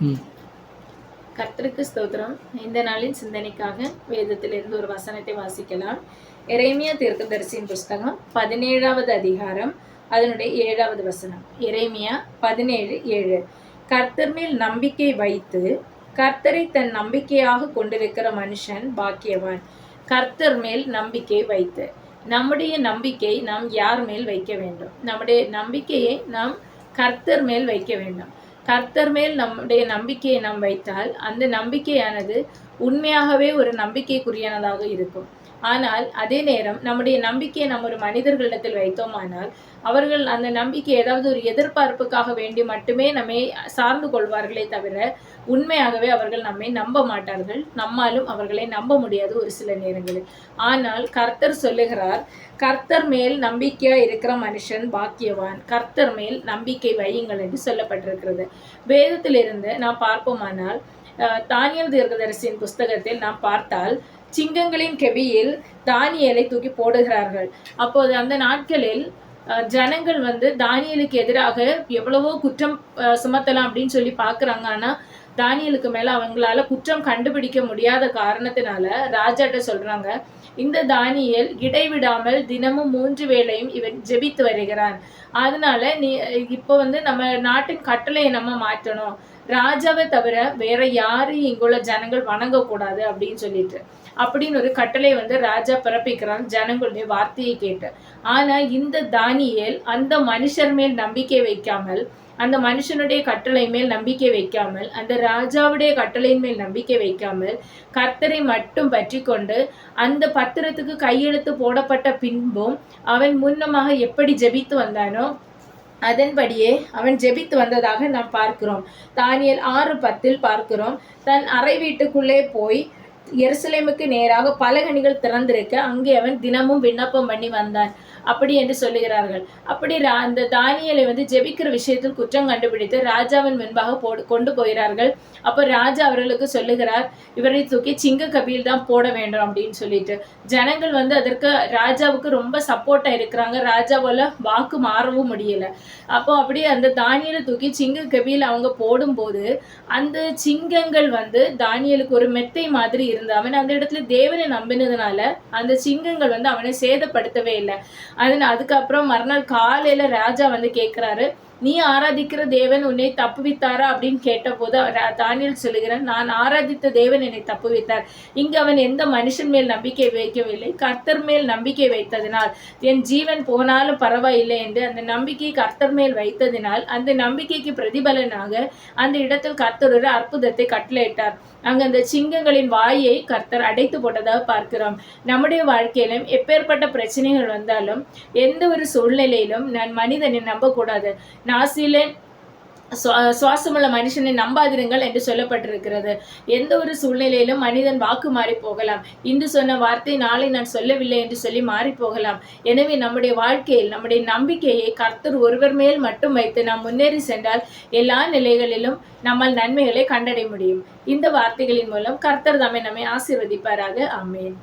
ம். கர்த்தருக்கு ஸ்தோத்திரம். இந்த நாளின் சிந்தனைக்காக வேதத்திலிருந்து ஒரு வசனத்தை வாசிக்கலாம். எரேமியா தீர்க்கதரிசியின் புஸ்தகம் 17வது அதிகாரம் அதனுடைய 7வது வசனம். எரேமியா 17:7. கர்த்தர் மேல் நம்பிக்கை வைத்து கர்த்தரை தன் நம்பிக்கையாக கொண்டிருக்கிற மனுஷன் பாக்கியவான். கர்த்தர் மேல் நம்பிக்கை வைத்து, நம்முடைய நம்பிக்கை நாம் யார் மேல் வைக்க வேண்டும்? நம்முடைய நம்பிக்கையை நாம் கர்த்தர் மேல் வைக்க வேண்டும். கர்த்தர் மேல் நம்முடைய நம்பிக்கையை நாம் வைத்தால் அந்த நம்பிக்கையானது உண்மையாகவே ஒரு நம்பிக்கைக்குரியனதாக இருக்கும். ஆனால் அதே நேரம் நம்முடைய நம்பிக்கையை நம்ம ஒரு மனிதர்களிடத்தில் வைத்தோமானால் அவர்கள் அந்த நம்பிக்கை ஏதாவது ஒரு எதிர்பார்ப்புக்காக வேண்டி மட்டுமே நம்மை சார்ந்து கொள்வார்களே தவிர உண்மையாகவே அவர்கள் நம்மை நம்ப மாட்டார்கள். நம்மாலும் அவர்களை நம்ப முடியாது ஒரு சில நேரங்களில். ஆனால் கர்த்தர் சொல்லுகிறார், கர்த்தர் மேல் நம்பிக்கையா இருக்கிற மனுஷன் பாக்கியவான். கர்த்தர் மேல் நம்பிக்கை வையுங்கள் என்று சொல்லப்பட்டிருக்கிறது. வேதத்திலிருந்து நாம் பார்ப்போமானால் தானியேல் தீர்க்கதரிசியின் புஸ்தகத்தில் நாம் பார்த்தால் சிங்கங்களின் கெபியில் தானியேலை தூக்கி போடுகிறார்கள். அப்போது அந்த நாட்களில் ஜனங்கள் தானியேலுக்கு எதிராக எவ்வளவோ குற்றம் சுமத்தலாம் அப்படின்னு சொல்லி பார்க்குறாங்க. ஆனால் தானியேலுக்கு மேலே அவங்களால குற்றம் கண்டுபிடிக்க முடியாத காரணத்தினால ராஜாட்ட சொல்கிறாங்க, இந்த தானியேல் இடைவிடாமல் தினமும் 3 வேளையும் இவன் ஜெபித்து வருகிறான். அதனால நீ இப்போ நம்ம நாட்டின் கட்டளையை நம்ம மாற்றணும். ராஜாவை தவிர வேற யாரையும் இங்குள்ள ஜனங்கள் வணங்கக்கூடாது அப்படின்னு சொல்லிட்டு அப்படின்னு ஒரு கட்டளை ராஜா பிறப்பிக்கிறான் ஜனங்களுடைய வார்த்தையை கேட்டு. ஆனா இந்த தானியேல் அந்த மனுஷர் மேல் நம்பிக்கை வைக்காமல், அந்த மனுஷனுடைய கட்டளை மேல் நம்பிக்கை வைக்காமல், அந்த ராஜாவுடைய கட்டளையின் மேல் நம்பிக்கை வைக்காமல் கர்த்தரை மட்டும் பற்றி கொண்டு அந்த பத்திரத்துக்கு கையெழுத்து போடப்பட்ட பின்பும் அவன் முன்னமாக எப்படி ஜெபித்து வந்தானோ அதன்படியே அவன் ஜெபித்து வந்ததாக நாம் பார்க்கிறோம். தானியேல் 6:10 பார்க்கிறோம், தன் அறை வீட்டுக்குள்ளே போய் எருசலேமுக்கு நேராக பலகணிகள் திறந்திருக்க அங்கே அவன் தினமும் விண்ணப்பம் பண்ணி வந்தான் அப்படி என்று சொல்லுகிறார்கள். அப்படி அந்த தானியேலை ஜெபிக்கிற விஷயத்தில் குற்றம் கண்டுபிடித்து ராஜாவின் முன்பாக கொண்டு போகிறார்கள். அப்போ ராஜா அவர்களுக்கு சொல்லுகிறார், இவரை தூக்கி சிங்க கபியில் தான் போட வேண்டும் அப்படின்னு சொல்லிட்டு. ஜனங்கள் அதற்கு ராஜாவுக்கு ரொம்ப சப்போர்ட்டா இருக்கிறாங்க. ராஜாவால வாக்கு மாறவும் முடியல. அப்போ அப்படியே அந்த தானியேலை தூக்கி சிங்க கபியில் அவங்க போடும்போது அந்த சிங்கங்கள் தானியேலுக்கு ஒரு மெத்தை மாதிரி இருந்த அவன் அந்த இடத்துல தேவனை நம்பினதுனால அந்த சிங்கங்கள் அவனை சேதப்படுத்தவே இல்லை. அதுக்கப்புறம் மறுநாள் காலையில ராஜா கேட்கிறாரு, நீ ஆராதிக்கிற தேவன் உன்னை தப்புவித்தாரா அப்படின்னு கேட்ட போது தானியேல் சொல்லுகிறான், நான் ஆராதித்த தேவன் என்னை தப்புவித்தார். இங்கு அவன் எந்த மனுஷன் மேல் நம்பிக்கை வைக்கவில்லை, கர்த்தர் மேல் நம்பிக்கை வைத்ததினால் என் ஜீவன் போனாலும் பரவாயில்லை என்று அந்த நம்பிக்கை கர்த்தர் மேல் வைத்ததினால் அந்த நம்பிக்கைக்கு பிரதிபலனாக அந்த இடத்தில் கர்த்தர் ஒரு அற்புதத்தை கட்டளையிட்டார். அங்கு அந்த சிங்கங்களின் வாயை கர்த்தர் அடைத்து போட்டதாக பார்க்கிறோம். நம்முடைய வாழ்க்கையிலும் எப்பேற்பட்ட பிரச்சனைகள் வந்தாலும் எந்த ஒரு சூழ்நிலையிலும் நான் மனிதனை நம்பக்கூடாது. நாசிலே சுவாசமுள்ள மனுஷனை நம்பாதிருங்கள் என்று சொல்லப்பட்டிருக்கிறது. எந்த ஒரு சூழ்நிலையிலும் மனிதன் வாக்கு மாறி போகலாம். இன்று சொன்ன வார்த்தை நாளை நான் சொல்லவில்லை என்று சொல்லி மாறி போகலாம். எனவே நம்முடைய வாழ்க்கையில் நம்முடைய நம்பிக்கையை கர்த்தர் ஒருவர் மேல் மட்டும் வைத்து நாம் முன்னேறி சென்றால் எல்லா நிலைகளிலும் நம்மால் நன்மைகளை கண்டடைய முடியும். இந்த வார்த்தைகளின் மூலம் கர்த்தர் நம்மை ஆசீர்வதிப்பாராக. ஆமென்.